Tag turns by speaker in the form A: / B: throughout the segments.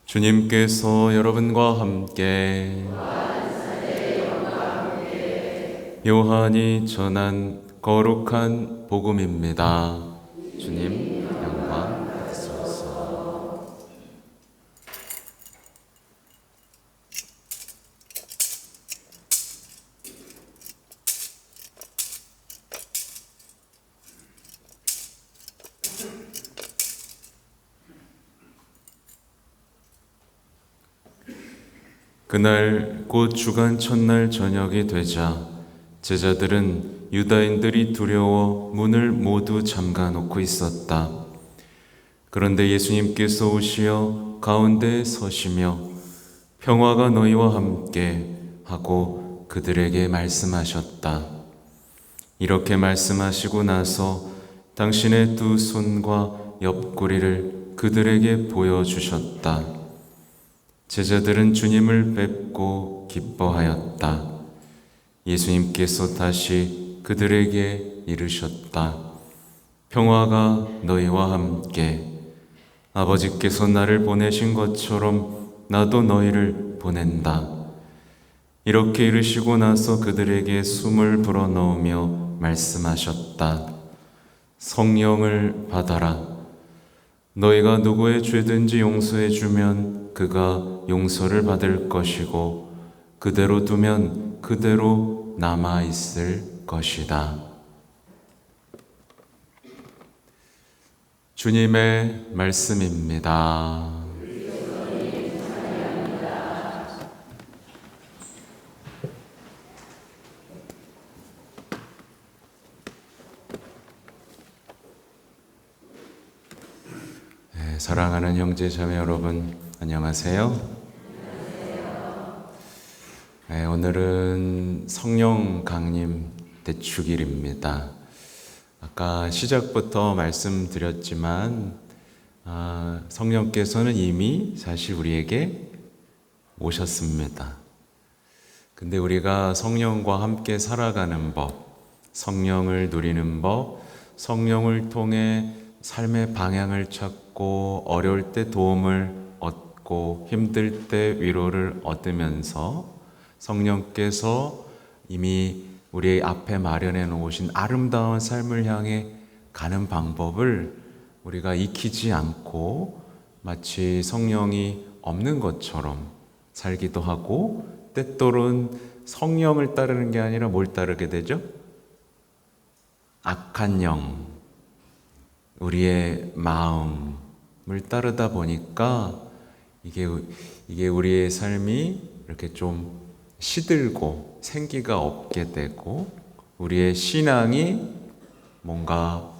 A: 주님께서 여러분과 함께 요한이 전한 거룩한 복음입니다. 주님 영광 받으소서. 그날 곧 주간 첫날 저녁이 되자 제자들은 유다인들이 두려워 문을 모두 잠가 놓고 있었다. 그런데 예수님께서 오시어 가운데에 서시며 평화가 너희와 함께 하고 그들에게 말씀하셨다. 이렇게 말씀하시고 나서 당신의 두 손과 옆구리를 그들에게 보여주셨다. 제자들은 주님을 뵙고 기뻐하였다. 예수님께서 다시 그들에게 이르셨다. 평화가 너희와 함께. 아버지께서 나를 보내신 것처럼 나도 너희를 보낸다. 이렇게 이르시고 나서 그들에게 숨을 불어넣으며 말씀하셨다. 성령을 받아라. 너희가 누구의 죄든지 용서해 주면 그가 용서를 받을 것이고 그대로 두면 그대로 남아 있을 것이다. 주님의 말씀입니다. 사랑하는 형제 자매 여러분, 안녕하세요. 오늘은 성령 강림 대축일입니다. 아까 시작부터 말씀드렸지만 성령께서는 이미 사실 우리에게 오셨습니다. 근데 우리가 성령과 함께 살아가는 법, 성령을 누리는 법, 성령을 통해 삶의 방향을 찾고 어려울 때 도움을 얻고 힘들 때 위로를 얻으면서 성령께서 이미 우리 앞에 마련해 놓으신 아름다운 삶을 향해 가는 방법을 우리가 익히지 않고 마치 성령이 없는 것처럼 살기도 하고 때때로는 성령을 따르는 게 아니라 뭘 따르게 되죠? 악한 영, 우리의 마음을 따르다 보니까 이게 우리의 삶이 이렇게 좀 시들고 생기가 없게 되고 우리의 신앙이 뭔가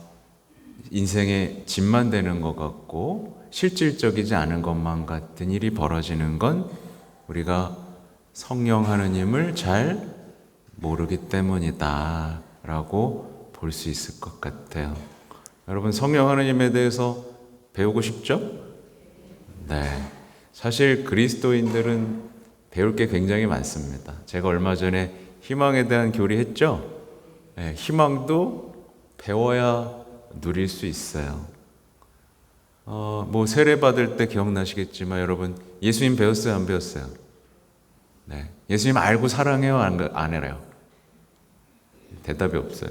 A: 인생의 짐만 되는 것 같고 실질적이지 않은 것만 같은 일이 벌어지는 건 우리가 성령 하느님을 잘 모르기 때문이다 라고 볼 수 있을 것 같아요. 여러분, 성령 하느님에 대해서 배우고 싶죠? 네. 사실 그리스도인들은 배울 게 굉장히 많습니다. 제가 얼마 전에 희망에 대한 교리했죠? 네, 희망도 배워야 누릴 수 있어요. 세례 받을 때 기억나시겠지만 여러분, 예수님 배웠어요? 안 배웠어요? 네. 예수님 알고 사랑해요? 안 해요? 대답이 없어요.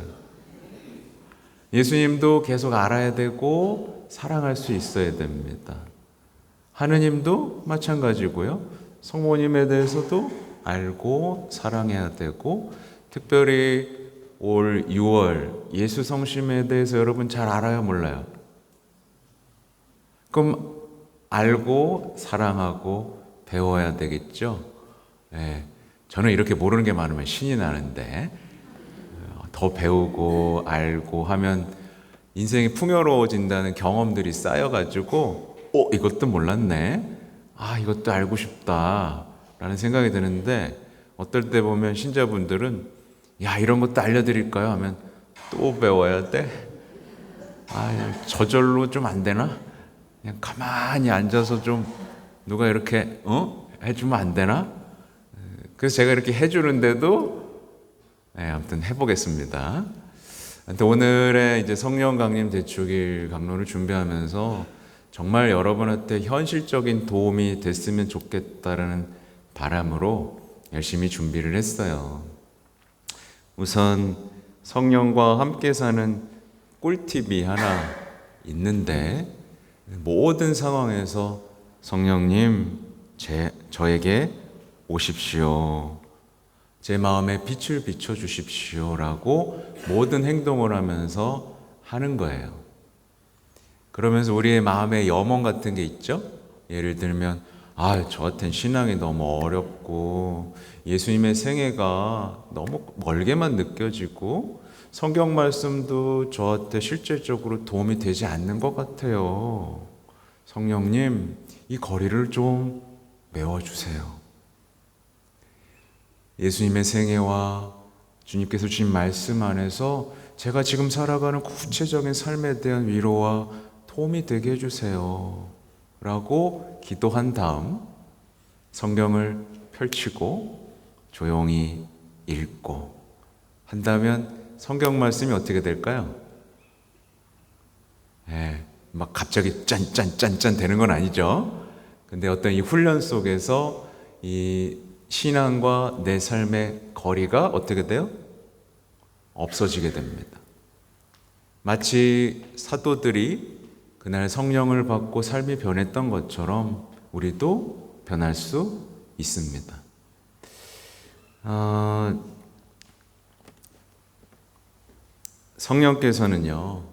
A: 예수님도 계속 알아야 되고 사랑할 수 있어야 됩니다. 하느님도 마찬가지고요. 성모님에 대해서도 알고 사랑해야 되고 특별히 올 6월 예수 성심에 대해서 여러분 잘 알아요? 몰라요? 그럼 알고 사랑하고 배워야 되겠죠? 네. 저는 이렇게 모르는 게 많으면 신이 나는데 더 배우고 알고 하면 인생이 풍요로워진다는 경험들이 쌓여가지고 이것도 몰랐네, 이것도 알고 싶다 라는 생각이 드는데 어떨 때 보면 신자분들은 이런 것도 알려드릴까요? 하면 또 배워야 돼? 저절로 좀 안 되나? 그냥 가만히 앉아서 좀 누가 이렇게 해주면 안 되나? 그래서 제가 이렇게 해주는데도 아무튼 해보겠습니다. 오늘의 이제 성령 강림 대축일 강론을 준비하면서 정말 여러분한테 현실적인 도움이 됐으면 좋겠다라는 바람으로 열심히 준비를 했어요. 우선 성령과 함께 사는 꿀팁이 하나 있는데, 모든 상황에서 성령님 저에게 오십시오, 제 마음에 빛을 비춰주십시오 라고 모든 행동을 하면서 하는 거예요. 그러면서 우리의 마음에 염원 같은 게 있죠. 예를 들면 저한텐 신앙이 너무 어렵고 예수님의 생애가 너무 멀게만 느껴지고 성경 말씀도 저한테 실질적으로 도움이 되지 않는 것 같아요. 성령님, 이 거리를 좀 메워주세요. 예수님의 생애와 주님께서 주신 말씀 안에서 제가 지금 살아가는 구체적인 삶에 대한 위로와 도움이 되게 해주세요 라고 기도한 다음 성경을 펼치고 조용히 읽고 한다면 성경 말씀이 어떻게 될까요? 막 갑자기 짠짠짠짠 되는 건 아니죠. 근데 어떤 이 훈련 속에서 이 신앙과 내 삶의 거리가 어떻게 돼요? 없어지게 됩니다. 마치 사도들이 그날 성령을 받고 삶이 변했던 것처럼 우리도 변할 수 있습니다. 성령께서는요,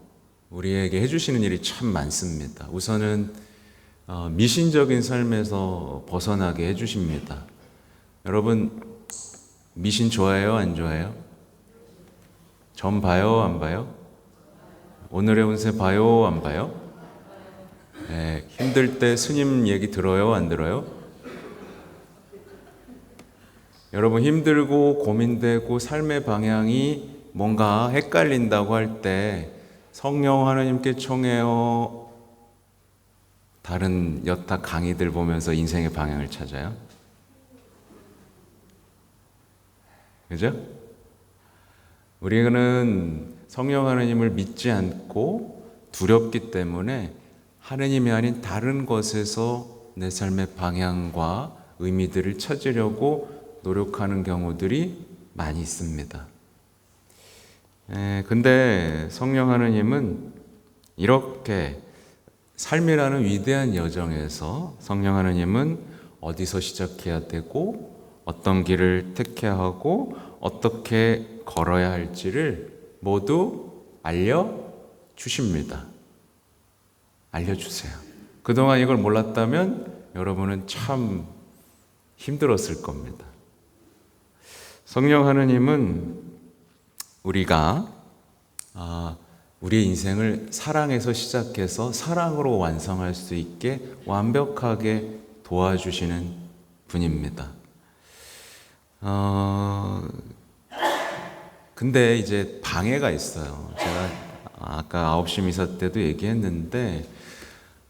A: 우리에게 해주시는 일이 참 많습니다. 우선은 미신적인 삶에서 벗어나게 해주십니다. 여러분, 미신 좋아해요? 안 좋아해요? 점 봐요? 안 봐요? 오늘의 운세 봐요? 안 봐요? 힘들 때 스님 얘기 들어요? 안 들어요? 여러분, 힘들고 고민되고 삶의 방향이 뭔가 헷갈린다고 할 때 성령 하나님께 청해요? 다른 여타 강의들 보면서 인생의 방향을 찾아요? 그죠? 우리는 성령 하나님을 믿지 않고 두렵기 때문에 하나님이 아닌 다른 것에서 내 삶의 방향과 의미들을 찾으려고 노력하는 경우들이 많이 있습니다. 근데 성령 하나님은 이렇게 삶이라는 위대한 여정에서 성령 하나님은 어디서 시작해야 되고 어떤 길을 택해야 하고 어떻게 걸어야 할지를 모두 알려주십니다. 알려주세요. 그동안 이걸 몰랐다면 여러분은 참 힘들었을 겁니다. 성령 하나님은 우리가 우리의 인생을 사랑에서 시작해서 사랑으로 완성할 수 있게 완벽하게 도와주시는 분입니다. 근데 이제 방해가 있어요. 제가 아까 9시 미사 때도 얘기했는데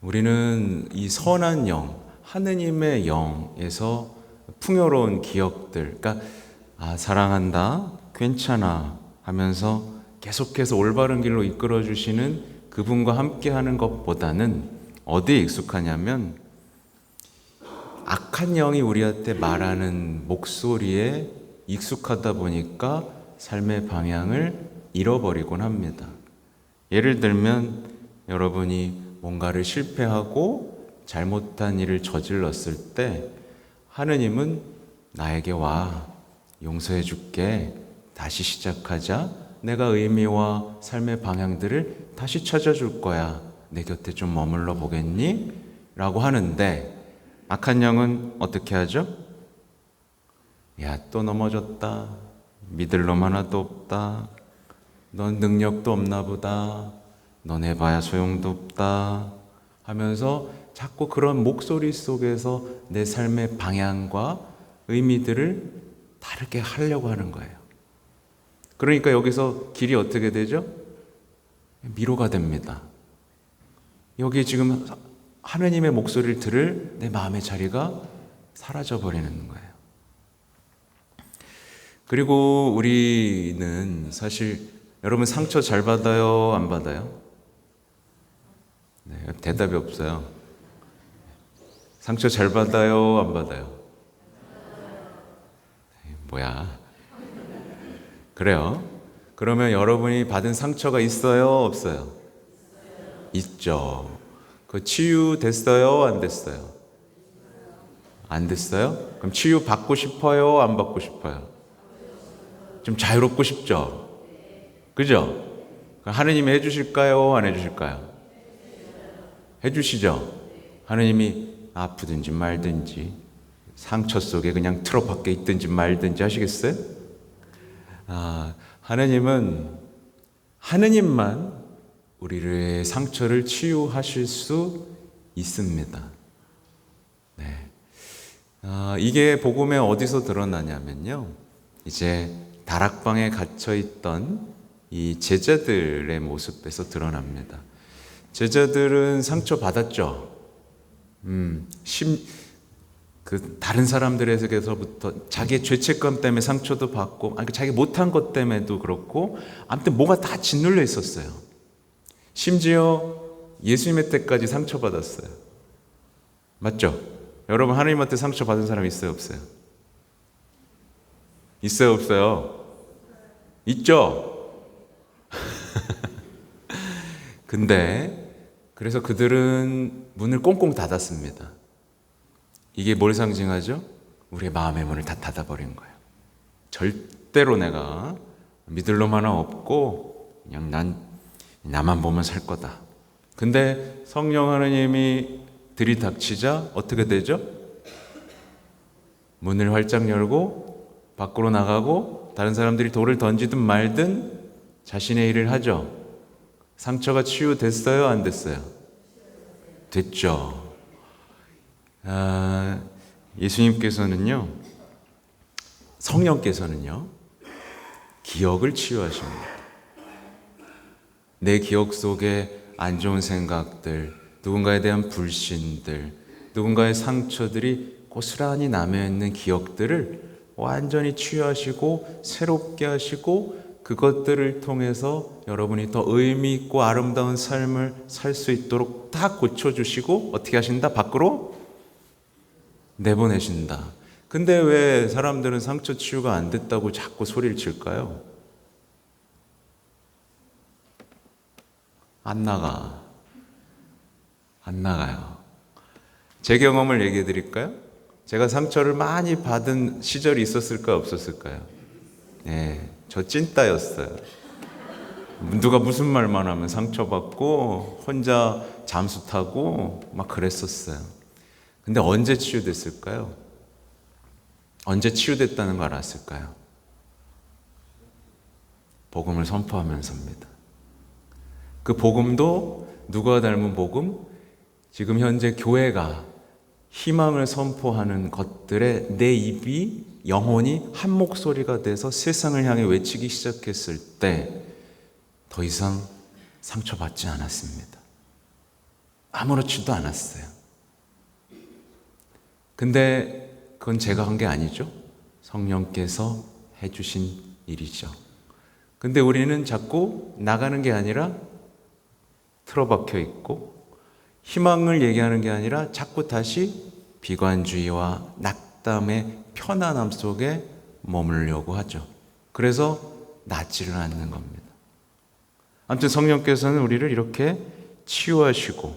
A: 우리는 이 선한 영, 하느님의 영에서 풍요로운 기억들, 그러니까 사랑한다, 괜찮아 하면서 계속해서 올바른 길로 이끌어 주시는 그분과 함께 하는 것보다는 어디에 익숙하냐면 악한 영이 우리한테 말하는 목소리에 익숙하다 보니까 삶의 방향을 잃어버리곤 합니다. 예를 들면 여러분이 뭔가를 실패하고 잘못한 일을 저질렀을 때 하느님은 나에게 와, 용서해 줄게, 다시 시작하자, 내가 의미와 삶의 방향들을 다시 찾아줄 거야, 내 곁에 좀 머물러 보겠니? 라고 하는데 악한 영은 어떻게 하죠? 야, 또 넘어졌다, 믿을 놈 하나도 없다, 넌 능력도 없나 보다, 넌 해봐야 소용도 없다 하면서 자꾸 그런 목소리 속에서 내 삶의 방향과 의미들을 다르게 하려고 하는 거예요. 그러니까 여기서 길이 어떻게 되죠? 미로가 됩니다. 여기 지금 하느님의 목소리를 들을 내 마음의 자리가 사라져 버리는 거예요. 그리고 우리는 사실 여러분 상처 잘 받아요? 안 받아요? 네, 대답이 없어요. 상처 잘 받아요, 안 받아요? 뭐야? 그래요. 그러면 여러분이 받은 상처가 있어요, 없어요? 있죠. 그 치유됐어요, 안 됐어요? 안 됐어요? 그럼 치유 받고 싶어요, 안 받고 싶어요? 좀 자유롭고 싶죠? 그죠? 그럼 하느님이 해주실까요, 안 해주실까요? 해주시죠? 하느님이 아프든지 말든지 상처 속에 그냥 틀어박혀 있든지 말든지 하시겠어요? 하느님만 우리의 상처를 치유하실 수 있습니다. 네. 이게 복음에 어디서 드러나냐면요. 이제 다락방에 갇혀 있던 이 제자들의 모습에서 드러납니다. 제자들은 상처 받았죠. 다른 사람들에게서부터 자기의 죄책감 때문에 상처도 받고, 자기 못한 것 때문에도 그렇고, 아무튼 뭐가 다 짓눌려 있었어요. 심지어 예수님의 때까지 상처받았어요. 맞죠? 여러분, 하나님한테 상처받은 사람 있어요, 없어요? 있어요, 없어요? 있죠? 그래서 그들은 문을 꽁꽁 닫았습니다. 이게 뭘 상징하죠? 우리의 마음의 문을 다 닫아버린 거예요. 절대로 내가 믿을 놈 하나 없고 그냥 나만 보면 살 거다. 근데 성령 하나님이 들이닥치자 어떻게 되죠? 문을 활짝 열고 밖으로 나가고 다른 사람들이 돌을 던지든 말든 자신의 일을 하죠. 상처가 치유됐어요, 안 됐어요? 됐죠. 예수님께서는요, 성령께서는요, 기억을 치유하십니다. 내 기억 속에 안 좋은 생각들, 누군가에 대한 불신들, 누군가의 상처들이 고스란히 남아있는 기억들을 완전히 치유하시고 새롭게 하시고 그것들을 통해서 여러분이 더 의미 있고 아름다운 삶을 살 수 있도록 다 고쳐주시고 어떻게 하신다? 밖으로 내보내신다. 근데 왜 사람들은 상처 치유가 안 됐다고 자꾸 소리를 칠까요? 안 나가요. 제 경험을 얘기해 드릴까요? 제가 상처를 많이 받은 시절이 있었을까요? 없었을까요? 네, 저 찐따였어요. 누가 무슨 말만 하면 상처받고 혼자 잠수 타고 막 그랬었어요. 근데 언제 치유됐을까요? 언제 치유됐다는 걸 알았을까요? 복음을 선포하면서입니다. 그 복음도 누가 닮은 복음? 지금 현재 교회가 희망을 선포하는 것들에 내 입이 영혼이 한 목소리가 돼서 세상을 향해 외치기 시작했을 때 더 이상 상처받지 않았습니다. 아무렇지도 않았어요. 근데 그건 제가 한 게 아니죠. 성령께서 해주신 일이죠. 근데 우리는 자꾸 나가는 게 아니라 틀어박혀 있고 희망을 얘기하는 게 아니라 자꾸 다시 비관주의와 낙담의 편안함 속에 머물려고 하죠. 그래서 낫지를 않는 겁니다. 아무튼 성령께서는 우리를 이렇게 치유하시고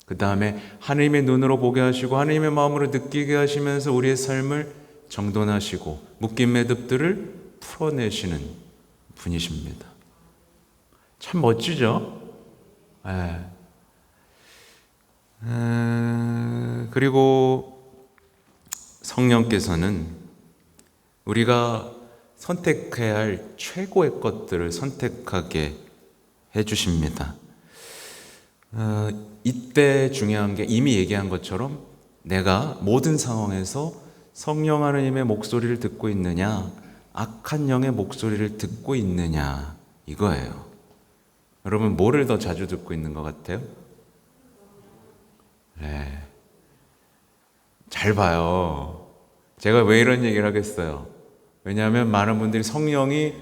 A: 그 다음에 하나님의 눈으로 보게 하시고 하나님의 마음으로 느끼게 하시면서 우리의 삶을 정돈하시고 묶인 매듭들을 풀어내시는 분이십니다. 참 멋지죠? 그리고 성령께서는 우리가 선택해야 할 최고의 것들을 선택하게 해주십니다. 이때 중요한 게 이미 얘기한 것처럼 내가 모든 상황에서 성령 하나님의 목소리를 듣고 있느냐, 악한 영의 목소리를 듣고 있느냐, 이거예요. 여러분, 뭐를 더 자주 듣고 있는 것 같아요? 네. 잘 봐요. 제가 왜 이런 얘기를 하겠어요? 왜냐하면 많은 분들이 성령이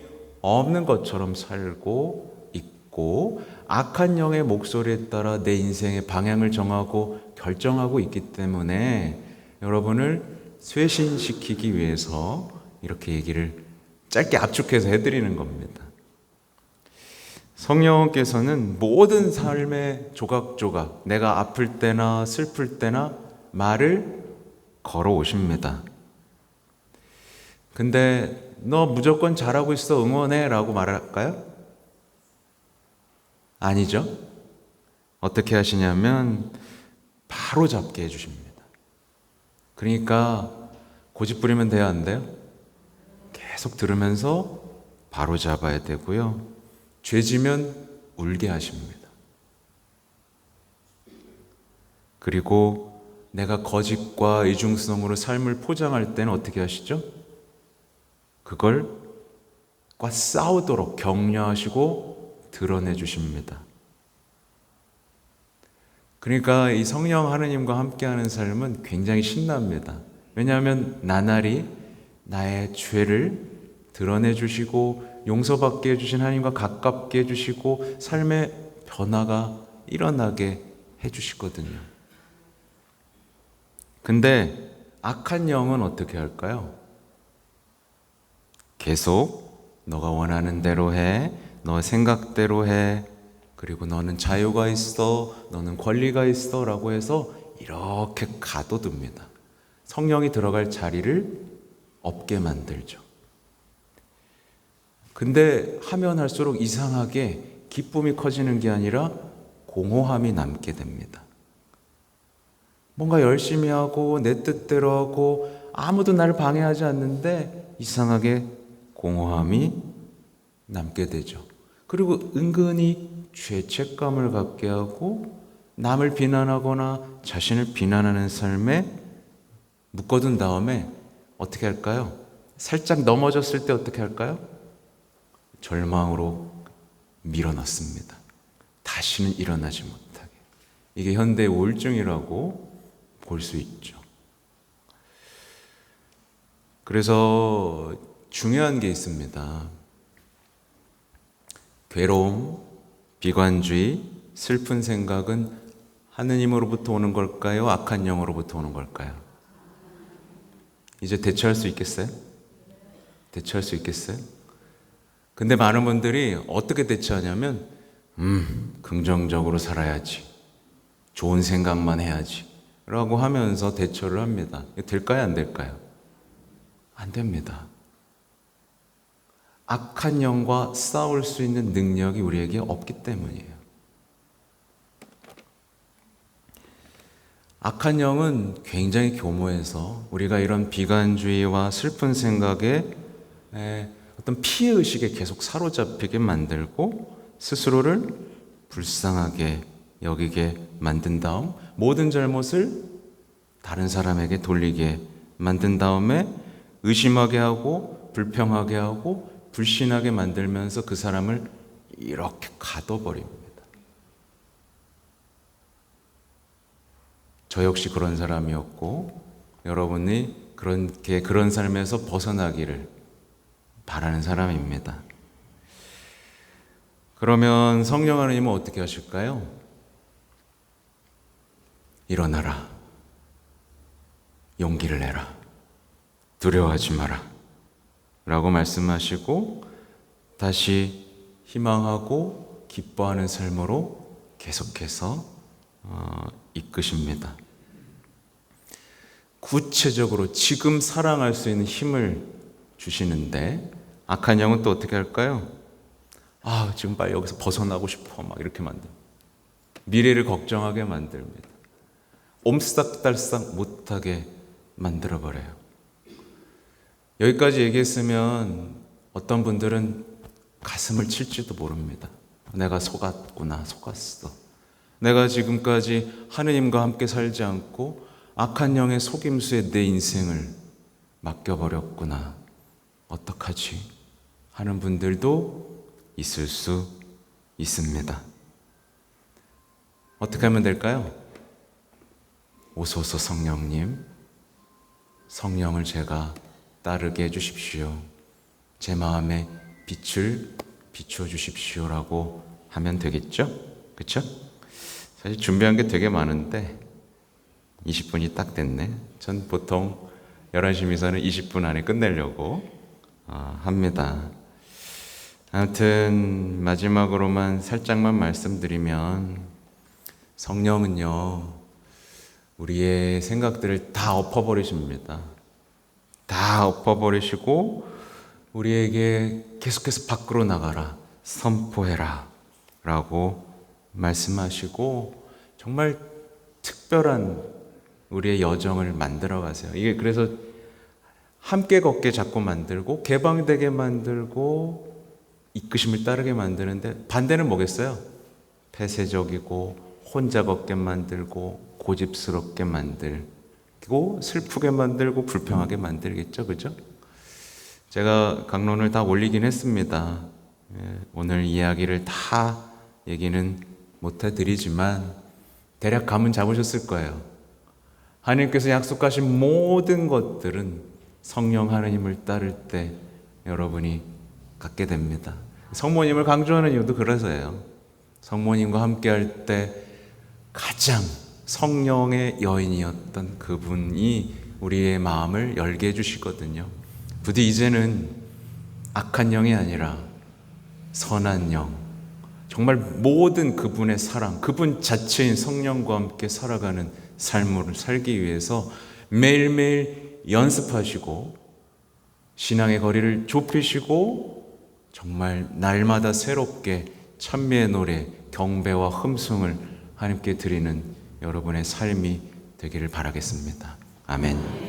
A: 없는 것처럼 살고 있고 악한 영의 목소리에 따라 내 인생의 방향을 정하고 결정하고 있기 때문에 여러분을 쇄신시키기 위해서 이렇게 얘기를 짧게 압축해서 해드리는 겁니다. 성령께서는 모든 삶의 조각조각, 내가 아플 때나 슬플 때나 말을 걸어오십니다. 근데 너 무조건 잘하고 있어, 응원해 라고 말할까요? 아니죠. 어떻게 하시냐면 바로 잡게 해주십니다. 그러니까 고집 부리면 돼요, 안 돼요? 계속 들으면서 바로 잡아야 되고요. 죄지면 울게 하십니다. 그리고 내가 거짓과 이중성으로 삶을 포장할 때는 어떻게 하시죠? 그걸 과 싸우도록 격려하시고 드러내 주십니다. 그러니까 이 성령 하느님과 함께하는 삶은 굉장히 신납니다. 왜냐하면 나날이 나의 죄를 드러내 주시고 용서받게 해주신 하나님과 가깝게 해주시고 삶의 변화가 일어나게 해주시거든요. 근데 악한 영은 어떻게 할까요? 계속 너가 원하는 대로 해, 너 생각대로 해, 그리고 너는 자유가 있어, 너는 권리가 있어 라고 해서 이렇게 가둬둡니다. 성령이 들어갈 자리를 없게 만들죠. 근데 하면 할수록 이상하게 기쁨이 커지는 게 아니라 공허함이 남게 됩니다. 뭔가 열심히 하고 내 뜻대로 하고 아무도 나를 방해하지 않는데 이상하게 공허함이 남게 되죠. 그리고 은근히 죄책감을 갖게 하고 남을 비난하거나 자신을 비난하는 삶에 묶어둔 다음에 어떻게 할까요? 살짝 넘어졌을 때 어떻게 할까요? 절망으로 밀어넣습니다. 다시는 일어나지 못하게. 이게 현대의 우울증이라고 볼 수 있죠. 그래서 중요한 게 있습니다. 괴로움, 비관주의, 슬픈 생각은 하느님으로부터 오는 걸까요? 악한 영으로부터 오는 걸까요? 이제 대처할 수 있겠어요? 대처할 수 있겠어요? 근데 많은 분들이 어떻게 대처하냐면 긍정적으로 살아야지, 좋은 생각만 해야지 라고 하면서 대처를 합니다. 될까요? 안 될까요? 안 됩니다. 악한 영과 싸울 수 있는 능력이 우리에게 없기 때문이에요. 악한 영은 굉장히 교모해서 우리가 이런 비관주의와 슬픈 생각에 어떤 피해의식에 계속 사로잡히게 만들고 스스로를 불쌍하게 여기게 만든 다음 모든 잘못을 다른 사람에게 돌리게 만든 다음에 의심하게 하고 불평하게 하고 불신하게 만들면서 그 사람을 이렇게 가둬버립니다. 저 역시 그런 사람이었고 여러분이 그런 삶에서 벗어나기를 바라는 사람입니다. 그러면 성령 하나님은 어떻게 하실까요? 일어나라. 용기를 내라. 두려워하지 마라. 라고 말씀하시고 다시 희망하고 기뻐하는 삶으로 계속해서 이끄십니다. 구체적으로 지금 사랑할 수 있는 힘을 주시는데 악한 영은 또 어떻게 할까요? 지금 빨리 여기서 벗어나고 싶어 막 이렇게 만듭니다. 미래를 걱정하게 만듭니다. 옴싹달싹 못하게 만들어버려요. 여기까지 얘기했으면 어떤 분들은 가슴을 칠지도 모릅니다. 내가 속았구나, 속았어. 내가 지금까지 하느님과 함께 살지 않고 악한 영의 속임수에 내 인생을 맡겨버렸구나. 어떡하지? 하는 분들도 있을 수 있습니다. 어떻게 하면 될까요? 오소서 성령님, 성령을 제가 따르게 해주십시오. 제 마음에 빛을 비춰 주십시오라고 하면 되겠죠? 그쵸? 사실 준비한 게 되게 많은데 20분이 딱 됐네. 전 보통 11시 미사는 20분 안에 끝내려고 합니다. 아무튼 마지막으로만 살짝만 말씀드리면 성령은요, 우리의 생각들을 다 엎어버리십니다. 다 엎어버리시고 우리에게 계속해서 밖으로 나가라, 선포해라 라고 말씀하시고 정말 특별한 우리의 여정을 만들어 가세요. 이게 그래서 함께 걷게 자꾸 만들고 개방되게 만들고 이끄심을 따르게 만드는데, 반대는 뭐겠어요? 폐쇄적이고 혼자 걷게 만들고 고집스럽게 만들고 슬프게 만들고 불평하게 만들겠죠, 그죠? 제가 강론을 다 올리긴 했습니다. 오늘 이야기를 다 얘기는 못 해드리지만 대략 감은 잡으셨을 거예요. 하나님께서 약속하신 모든 것들은 성령 하나님을 따를 때 여러분이 갖게 됩니다. 성모님을 강조하는 이유도 그래서예요. 성모님과 함께 할 때 가장 성령의 여인이었던 그분이 우리의 마음을 열게 해주시거든요. 부디 이제는 악한 영이 아니라 선한 영, 정말 모든 그분의 사랑, 그분 자체인 성령과 함께 살아가는 삶을 살기 위해서 매일매일 연습하시고 신앙의 거리를 좁히시고 정말 날마다 새롭게 찬미의 노래, 경배와 흠숭을 하나님께 드리는 여러분의 삶이 되기를 바라겠습니다. 아멘.